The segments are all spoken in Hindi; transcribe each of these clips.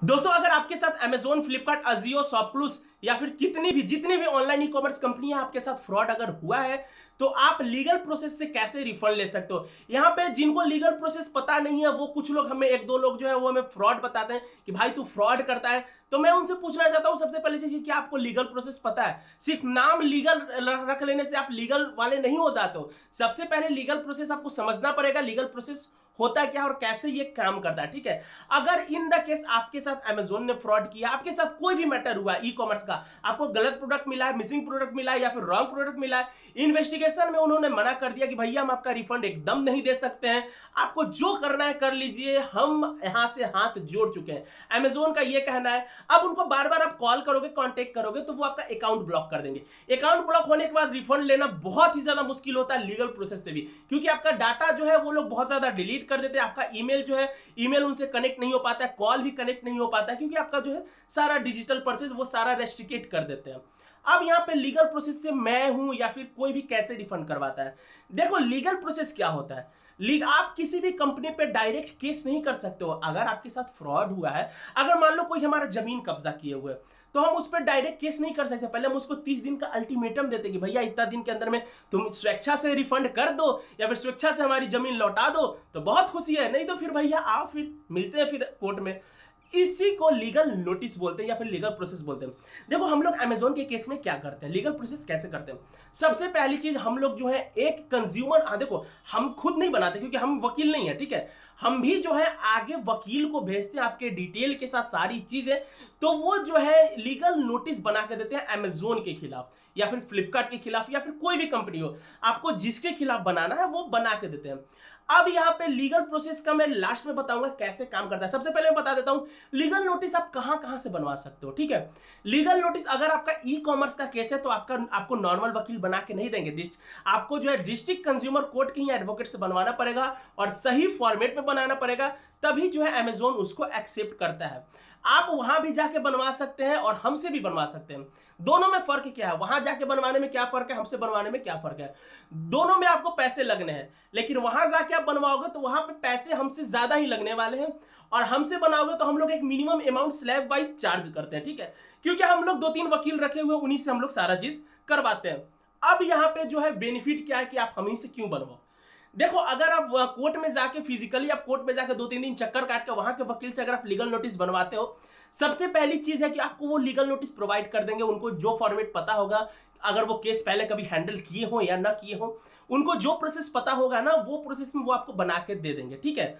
दोस्तों अगर आपके साथ Amazon, फ्लिपकार्ट, अजियो, शॉपक्लूज या फिर जितनी भी ऑनलाइन ई कॉमर्स कंपनियां आपके साथ फ्रॉड अगर हुआ है तो आप लीगल प्रोसेस से कैसे रिफंड ले सकते हो। यहाँ पे जिनको लीगल प्रोसेस पता नहीं है वो कुछ लोग हमें एक दो लोग जो है वो हमें फ्रॉड बताते हैं कि भाई तू फ्रॉड करता है। तो मैं उनसे पूछना चाहता हूँ सबसे पहले चीज कि क्या आपको लीगल प्रोसेस पता है। सिर्फ नाम लीगल रख लेने से आप लीगल वाले नहीं हो जाते हो। सबसे पहले लीगल प्रोसेस आपको समझना पड़ेगा, लीगल प्रोसेस होता है क्या और कैसे ये काम करता है। ठीक है, अगर इन द केस आपके साथ Amazon ने फ्रॉड किया, आपके साथ कोई भी मैटर हुआ ई कॉमर्स का, आपको गलत प्रोडक्ट मिला है, मिसिंग प्रोडक्ट मिला है या फिर रॉन्ग प्रोडक्ट मिला है, इन्वेस्टिगेशन में उन्होंने मना कर दिया कि भैया हम आपका रिफंड एकदम नहीं दे सकते हैं, आपको जो करना है कर लीजिए, हम यहां से हाथ जोड़ चुके हैं, Amazon का ये कहना है। अब उनको बार बार आप कॉल करोगे, कांटेक्ट करोगे तो वो आपका अकाउंट ब्लॉक कर देंगे। अकाउंट ब्लॉक होने के बाद रिफंड लेना बहुत ही ज्यादा मुश्किल होता है लीगल प्रोसेस से भी, क्योंकि आपका डाटा जो है वो लोग बहुत ज्यादा डिलीट कर देते हैं। आपका ईमेल जो है, ईमेल उनसे कनेक्ट नहीं हो पाता है, कॉल भी कनेक्ट नहीं हो पाता है, क्योंकि आपका जो है सारा डिजिटल प्रोसेस वो सारा रेस्ट्रिकेट कर देते हैं। अब यहाँ पे लीगल प्रोसेस से मैं हूं या फिर कोई भी कैसे रिफंड करवाता है। देखो लीगल प्रोसेस क्या होता है, आप किसी भी कंपनी पे डायरेक्ट केस नहीं कर सकते हो। अगर आपके साथ फ्रॉड हुआ है, अगर मान लो कोई हमारा जमीन कब्जा किए हुए, तो हम उस पर डायरेक्ट केस नहीं कर सकते। पहले हम उसको 30 दिन का अल्टीमेटम देते कि भैया इतना दिन के अंदर में तुम स्वेच्छा से रिफंड कर दो या फिर स्वेच्छा से हमारी जमीन लौटा दो तो बहुत खुशी है, नहीं तो फिर भैया आओ फिर मिलते हैं फिर कोर्ट में। इसी को लीगल नोटिस बोलते हैं या फिर लीगल प्रोसेस बोलते हैं। देखो हम लोग Amazon के केस में क्या करते हैं, लीगल प्रोसेस कैसे करते हैं। सबसे पहली चीज हम लोग जो है एक कंज्यूमर, देखो हम खुद नहीं बनाते क्योंकि हम वकील नहीं है, ठीक है, हम भी जो है आगे वकील को भेजते हैं आपके डिटेल के साथ सारी चीजें, तो वो जो है लीगल नोटिस बना के देते हैं Amazon के खिलाफ या फिर फ्लिपकार्ट के खिलाफ या फिर कोई भी कंपनी हो, आपको जिसके खिलाफ बनाना है वो बना के देते हैं। अब यहाँ पे लीगल प्रोसेस का मैं लास्ट में बताऊंगा कैसे काम करता है। सबसे पहले मैं बता देता हूं लीगल नोटिस आप कहां कहां से बनवा सकते हो। ठीक है, लीगल नोटिस अगर आपका ई कॉमर्स का केस है तो आपको नॉर्मल वकील बना के नहीं देंगे, आपको जो है डिस्ट्रिक्ट कंज्यूमर कोर्ट के ही एडवोकेट से बनवाना पड़ेगा और सही फॉर्मेट में बनाना पड़ेगा, तभी जो है Amazon उसको एक्सेप्ट करता है। आप वहां भी जाके बनवा सकते हैं और हमसे भी बनवा सकते हैं। दोनों में फर्क क्या है, वहां जाके बनवाने में क्या फर्क है, हमसे बनवाने में क्या फर्क है। दोनों में आपको पैसे लगने हैं, लेकिन वहां जाके आप बनवाओगे तो वहां पे पैसे हमसे ज्यादा ही लगने वाले हैं और हमसे बनाओगे तो हम लोग एक minimum amount slab wise charge करते हैं। ठीक है, क्योंकि हम लोग 2-3 वकील रखे हुए, उन्हीं से हम लोग सारा चीज करवाते हैं। अब यहाँ पे जो है बेनिफिट क्या है कि आप हम ही से क्यों बनवाओ। देखो अगर आप कोर्ट में जाके फिजिकली आप कोर्ट में जाके 2-3 दिन चक्कर काट के वहां के वकील से अगर आप लीगल नोटिस बनवाते हो, सबसे पहली चीज है कि आपको वो लीगल नोटिस प्रोवाइड कर देंगे। उनको जो फॉर्मेट पता होगा, अगर वो केस पहले कभी हैंडल किए हो या ना किए हो, उनको जो प्रोसेस पता होगा ना वो प्रोसेस में वो आपको बना के दे देंगे। ठीक है,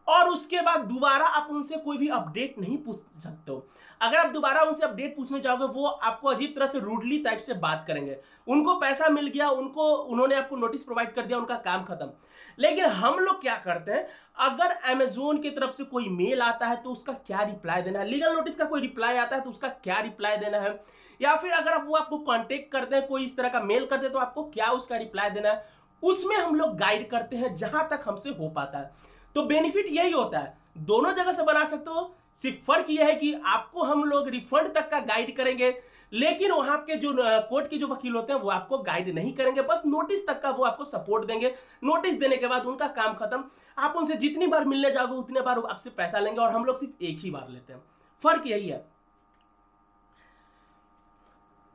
और उसके बाद दोबारा आप उनसे कोई भी अपडेट नहीं पूछ सकते हो। अगर आप दोबारा उनसे अपडेट पूछने जाओगे वो आपको अजीब तरह से रूडली टाइप से बात करेंगे। उनको पैसा मिल गया, उन्होंने आपको नोटिस प्रोवाइड कर दिया, उनका काम खत्म। लेकिन हम लोग क्या करते हैं, अगर Amazon की तरफ से कोई मेल आता है तो उसका क्या रिप्लाई देना है, लीगल नोटिस का कोई रिप्लाई आता है तो उसका क्या रिप्लाई देना है, या फिर अगर वो आपको कांटेक्ट करते हैं, कोई इस तरह का मेल करते हैं तो आपको क्या उसका रिप्लाई देना है, उसमें हम लोग गाइड करते हैं जहां तक हमसे हो पाता है। तो बेनिफिट यही होता है, दोनों जगह से बना सकते हो। सिर्फ फर्क यह है कि आपको हम लोग रिफंड तक का गाइड करेंगे, लेकिन वहां के जो कोर्ट के जो वकील होते हैं वो आपको गाइड नहीं करेंगे, बस नोटिस तक का वो आपको सपोर्ट देंगे। नोटिस देने के बाद उनका काम खत्म। आप उनसे जितनी बार मिलने जाओगे उतने बार आपसे पैसा लेंगे और हम लोग सिर्फ एक ही बार लेते हैं। फर्क यही है।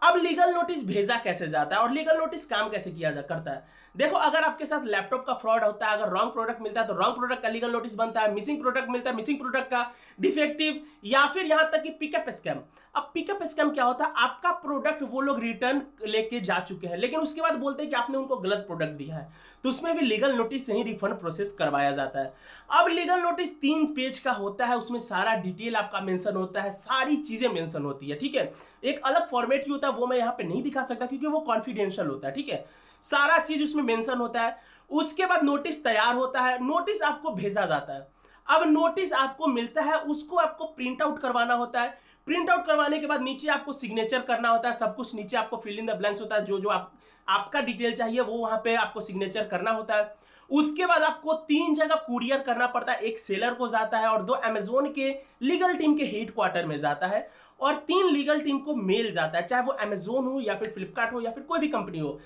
अब लीगल नोटिस भेजा कैसे जाता है और लीगल नोटिस काम कैसे किया जा करता है। देखो अगर आपके साथ लैपटॉप का फ्रॉड होता है, अगर रॉन्ग प्रोडक्ट मिलता है तो रॉन्ग प्रोडक्ट का लीगल नोटिस बनता है, मिसिंग प्रोडक्ट मिलता है मिसिंग प्रोडक्ट का, डिफेक्टिव, या फिर यहां तक कि पिकअप स्कैम। अब पिकअप स्कैम क्या होता है, आपका प्रोडक्ट वो लोग रिटर्न लेके जा चुके हैं लेकिन उसके बाद बोलते हैं कि आपने उनको गलत प्रोडक्ट दिया है, तो उसमें भी लीगल नोटिस से ही रिफंड प्रोसेस करवाया जाता है। अब लीगल नोटिस 3 पेज का होता है, उसमें सारा डिटेल आपका मेंशन होता है, सारी चीजें मेंशन होती है। ठीक है, एक अलग फॉर्मेट ही होता है, वो मैं यहाँ पे नहीं दिखा सकता क्योंकि वो कॉन्फिडेंशियल होता है। ठीक है, सारा चीज उसमें मेंशन होता है। उसके बाद नोटिस तैयार होता है, नोटिस आपको भेजा जाता है। अब नोटिस आपको मिलता है, उसको आपको प्रिंट आउट करवाना होता है। प्रिंट आउट करवाने के बाद नीचे आपको सिग्नेचर करना होता है, सब कुछ नीचे आपको फिल इन द ब्लैंक्स होता है, जो जो आपका डिटेल चाहिए वो वहां पे आपको सिग्नेचर करना होता है। उसके बाद आपको 3 जगह कुरियर करना पड़ता है, एक सेलर को जाता है और 2 Amazon के लीगल टीम के हेड क्वार्टर में जाता है और 3 लीगल टीम को मेल जाता है, चाहे वो Amazon हो या फिर फ्लिपकार्ट हो या फिर कोई भी कंपनी हो।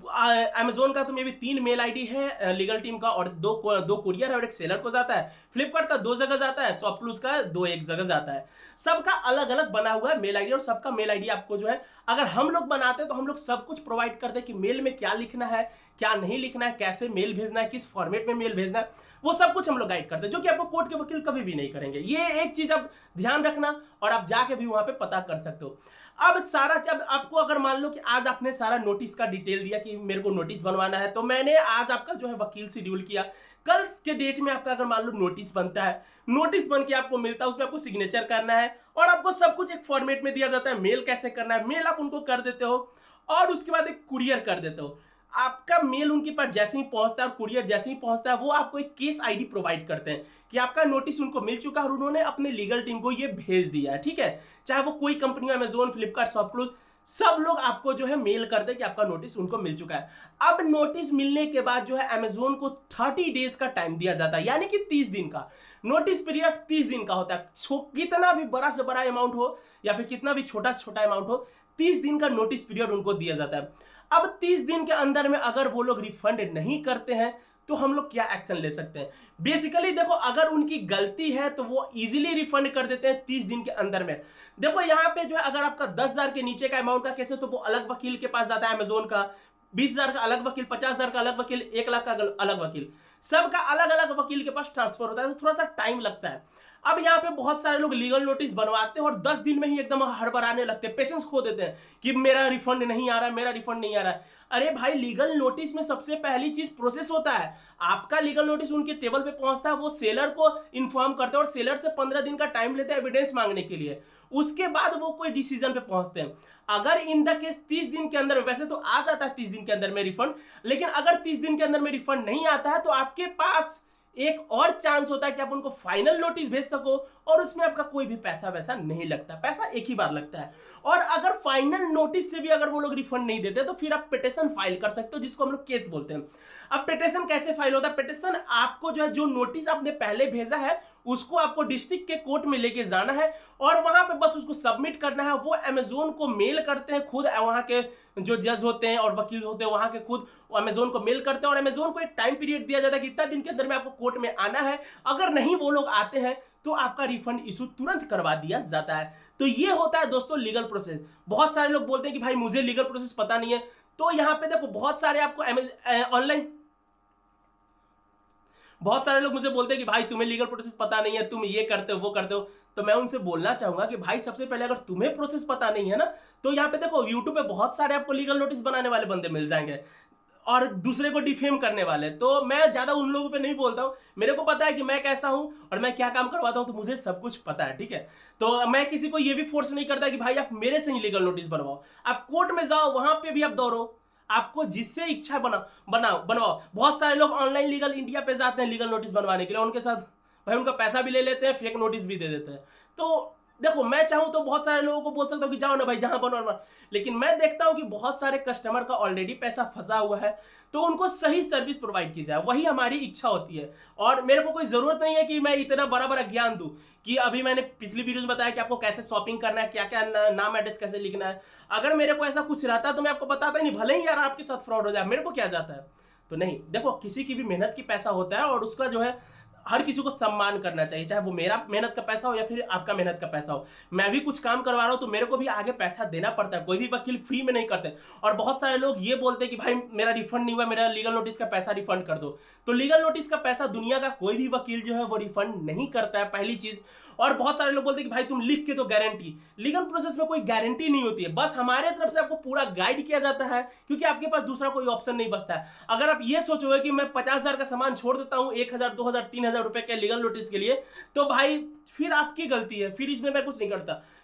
अमेजोन का तो मे भी 3 मेल आईडी है लीगल टीम का, और दो कुरियर है और एक सेलर को जाता है। फ्लिपकार्ट का 2 जगह जाता है, शॉपक्लूज का 2 एक जगह जाता है। सबका अलग अलग बना हुआ है मेल आईडी, और सबका मेल आईडी आपको जो है अगर हम लोग बनाते तो हम लोग सब कुछ प्रोवाइड करते कि मेल में क्या लिखना है, क्या नहीं लिखना है, कैसे मेल भेजना है, किस फॉर्मेट में मेल भेजना है, वो सब कुछ हम लोग गाइड करते हैं, जो कि आपको कोर्ट के वकील कभी भी नहीं करेंगे। ये एक चीज आप ध्यान रखना, और आप जाके भी वहां पे पता कर सकते हो। अब सारा जब आपको अगर मान लो कि आज आपने सारा नोटिस का डिटेल दिया कि मेरे को नोटिस बनवाना है, तो मैंने आज आपका जो है वकील शेड्यूल किया, कल के डेट में आपका अगर मान लो नोटिस बनता है, नोटिस बन के आपको मिलता है, उसमें आपको सिग्नेचर करना है, और आपको सब कुछ एक फॉर्मेट में दिया जाता है, मेल कैसे करना है, मेल आप उनको कर देते हो, और उसके बाद एक कुरियर कर देते हो। आपका मेल उनके पास जैसे ही पहुंचता है और कुरियर जैसे ही पहुंचता है, वो आपको एक केस आईडी प्रोवाइड करते हैं कि आपका नोटिस उनको मिल चुका है और उन्होंने अपने लीगल टीम को ये भेज दिया है, ठीक है। चाहे वो कोई कंपनी हो, अमेजोन, फ्लिपकार्ट, शॉपक्लूज, सब लोग आपको जो है मेल कर दे कि आपका नोटिस उनको मिल चुका है। अब नोटिस मिलने के बाद जो है अमेजोन को 30 डेज का टाइम दिया जाता है, यानी कि 30 दिन का नोटिस पीरियड 30 दिन का होता है। कितना भी बड़ा से बड़ा अमाउंट हो या फिर कितना भी छोटा छोटा अमाउंट हो, 30 दिन का नोटिस पीरियड उनको दिया जाता है। अब 30 दिन के अंदर में अगर वो लोग रिफंड नहीं करते हैं तो हम लोग क्या एक्शन ले सकते हैं। बेसिकली देखो, अगर उनकी गलती है तो वो इजीली रिफंड कर देते हैं 30 दिन के अंदर में। देखो यहाँ पे जो है अगर आपका 10,000 के नीचे का अमाउंट का केस है तो वो अलग वकील के पास जाता है अमेजोन का, 20,000 का अलग वकील, 50,000 का अलग वकील, 1 लाख का अलग वकील, सबका अलग अलग वकील के पास ट्रांसफर होता है, तो थोड़ा सा टाइम लगता है। अब यहाँ पे बहुत सारे लोग लीगल नोटिस बनवाते हैं और 10 दिन में ही एकदम हड़बड़ाने लगते हैं, पेशेंस खो देते हैं कि मेरा रिफंड नहीं आ रहा है, मेरा रिफंड नहीं आ रहा है। अरे भाई, लीगल नोटिस में सबसे पहली चीज प्रोसेस होता है। आपका लीगल नोटिस उनके टेबल पे पहुंचता है, वो सेलर को इन्फॉर्म करते हैं और सेलर से 15 दिन का टाइम लेते हैं एविडेंस मांगने के लिए, उसके बाद वो कोई डिसीजन पे पहुंचते हैं। अगर इन द केस 30 दिन के अंदर, वैसे तो आ जाता है 30 दिन के अंदर में रिफंड, लेकिन अगर 30 दिन के अंदर में रिफंड नहीं आता है तो आपके पास एक और चांस होता है कि आप उनको फाइनल नोटिस भेज सको, और उसमें आपका कोई भी पैसा वैसा नहीं लगता, पैसा एक ही बार लगता है। और अगर फाइनल नोटिस से भी अगर वो लोग रिफंड नहीं देते तो फिर आप पिटीशन फाइल कर सकते हो, जिसको हम लोग केस बोलते हैं। अब पिटीशन कैसे फाइल होता है? पिटीशन आपको जो है, जो नोटिस आपने पहले भेजा है उसको आपको डिस्ट्रिक्ट के कोर्ट में लेके जाना है और वहां पे बस उसको सबमिट करना है। वो अमेजोन को मेल करते हैं, खुद वहां के जो जज होते हैं और वकील होते हैं वहां के खुद अमेजोन को मेल करते हैं, और अमेजोन को एक टाइम पीरियड दिया जाता है कि इतना दिन के अंदर में आपको कोर्ट में आना है। अगर नहीं वो लोग आते हैं तो आपका रिफंड इशू तुरंत करवा दिया जाता है। तो ये होता है दोस्तों लीगल प्रोसेस। बहुत सारे लोग बोलते हैं कि भाई मुझे लीगल प्रोसेस पता नहीं है, तो यहाँ पे देखो बहुत सारे आपको ऑनलाइन, बहुत सारे लोग मुझे बोलते हैं कि भाई तुम्हें लीगल प्रोसेस पता नहीं है, तुम ये करते हो वो करते हो। तो मैं उनसे बोलना चाहूंगा कि भाई सबसे पहले अगर तुम्हें प्रोसेस पता नहीं है ना, तो यहाँ पे देखो यूट्यूब पे बहुत सारे आपको लीगल नोटिस बनाने वाले बंदे मिल जाएंगे और दूसरे को डिफेम करने वाले। तो मैं ज्यादा उन लोगों पे नहीं बोलता हूँ, मेरे को पता है कि मैं कैसा हूँ और मैं क्या काम करवाता हूँ, तो मुझे सब कुछ पता है, ठीक है। तो मैं किसी को ये भी फोर्स नहीं करता कि भाई आप मेरे से ही लीगल नोटिस बनवाओ, आप कोर्ट में जाओ, वहां पे भी आप दौड़ो, आपको जिससे इच्छा बनवाओ। बहुत सारे लोग ऑनलाइन लीगल इंडिया पे जाते हैं लीगल नोटिस बनवाने के लिए, उनके साथ भाई उनका पैसा भी ले लेते हैं, फेक नोटिस भी दे देते हैं। तो देखो, मैं चाहूं तो बहुत सारे लोगों को बोल सकता हूं कि जाओ ना भाई जहां बनवाना, लेकिन मैं देखता हूं कि बहुत सारे कस्टमर का ऑलरेडी पैसा फंसा हुआ है, तो उनको सही सर्विस प्रोवाइड की जाए, वही हमारी इच्छा होती है। और मेरे को कोई जरूरत नहीं है कि मैं इतना बड़ा बड़ा ज्ञान दूं, कि अभी मैंने पिछली वीडियो में बताया कि आपको कैसे शॉपिंग करना है, क्या क्या नाम एड्रेस कैसे लिखना है। अगर मेरे को ऐसा कुछ रहता तो मैं आपको बताता ही नहीं, भले ही यार आपके साथ फ्रॉड हो जाए, मेरे को क्या जाता है। तो नहीं, देखो किसी की भी मेहनत की पैसा होता है और उसका जो है हर किसी को सम्मान करना चाहिए, चाहे वो मेरा मेहनत का पैसा हो या फिर आपका मेहनत का पैसा हो। मैं भी कुछ काम करवा रहा हूं तो मेरे को भी आगे पैसा देना पड़ता है, कोई भी वकील फ्री में नहीं करते। और बहुत सारे लोग ये बोलते हैं कि भाई मेरा रिफंड नहीं हुआ, मेरा लीगल नोटिस का पैसा रिफंड कर दो। तो लीगल नोटिस का पैसा दुनिया का कोई भी वकील जो है वो रिफंड नहीं करता है, पहली चीज। और बहुत सारे लोग बोलते हैं कि भाई तुम लिख के तो गारंटी, लीगल प्रोसेस में कोई गारंटी नहीं होती है, बस हमारे तरफ से आपको पूरा गाइड किया जाता है, क्योंकि आपके पास दूसरा कोई ऑप्शन नहीं बचता है। अगर आप ये सोचोगे कि मैं 50,000 का सामान छोड़ देता हूं 1,000, 2,000, 3,000 रुपए के लीगल नोटिस के लिए, तो भाई फिर आपकी गलती है, फिर इसमें मैं कुछ नहीं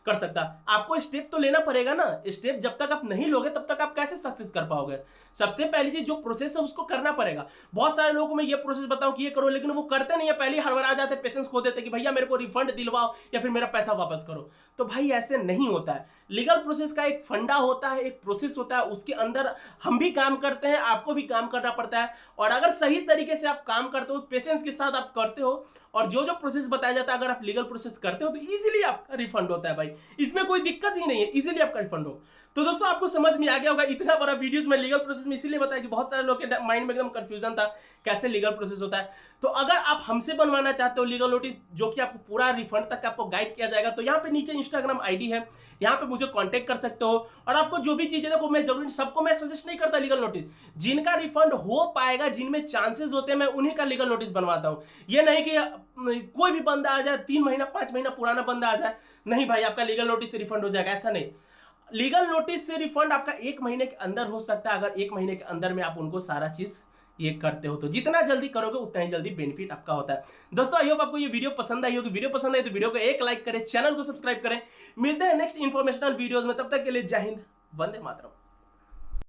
कर सकता। आपको स्टेप तो लेना पड़ेगा ना, स्टेप जब तक आप नहीं लोगे तब तक आप कैसे सक्सेस कर पाओगे। सबसे पहली चीज जो प्रोसेस है उसको करना पड़ेगा। बहुत सारे लोगों को मैं ये प्रोसेस बताऊं कि ये करो, लेकिन वो करते नहीं है, पहले ही हड़बड़ा जाते, पेशेंस खो देते कि भैया मेरे को रिफंड दिलवाओ या फिर मेरा पैसा वापस करो। तो भाई ऐसे नहीं होता है। लीगल प्रोसेस का एक फंडा होता है, एक प्रोसेस होता है, उसके अंदर हम भी काम करते हैं, आपको भी काम करना पड़ता है। और अगर सही तरीके से आप काम करते हो, पेशेंस के साथ आप करते हो और जो जो प्रोसेस बताया जाता है अगर आप लीगल प्रोसेस करते हो तो इजीली आपका रिफंड होता है भाई, इसमें कोई दिक्कत ही नहीं है, इजीली आपका रिफंड हो। तो दोस्तों आपको समझ में आ गया होगा, इतना बड़ा वीडियोस में लीगल प्रोसेस में इसीलिए बताया कि बहुत सारे लोग के माइंड में एकदम कंफ्यूजन था कैसे लीगल प्रोसेस होता है। तो अगर आप हमसे बनवाना चाहते हो लीगल नोटिस जो कि आपको पूरा रिफंड तक आपको गाइड किया जाएगा, तो यहाँ पे नीचे इंस्टाग्राम आईडी है, यहाँ पे मुझे कांटेक्ट कर सकते हो। और आपको जो भी चीजें देखो, मैं जरूरी सबको मैं सजेस्ट नहीं करता लीगल नोटिस, जिनका रिफंड हो पाएगा, जिनमें चांसेस होते हैं, मैं उन्हीं का लीगल नोटिस बनवाता हूँ। ये नहीं कि कोई भी बंदा आ जाए, 3 महीना 5 महीना पुराना बंदा आ जाए, नहीं भाई आपका लीगल नोटिस से रिफंड हो जाएगा, ऐसा नहीं। लीगल नोटिस से रिफंड आपका 1 महीने के अंदर हो सकता है, अगर 1 महीने के अंदर में आप उनको सारा चीज ये करते हो तो। जितना जल्दी करोगे उतना ही जल्दी बेनिफिट आपका होता है। दोस्तों आई होप आपको ये वीडियो पसंद आई होगी। वीडियो पसंद आई तो वीडियो को एक लाइक करें, चैनल को सब्सक्राइब करें। मिलते हैं नेक्स्ट इंफॉर्मेशनल वीडियोस में, तब तक के लिए जय हिंद, वंदे मातरम।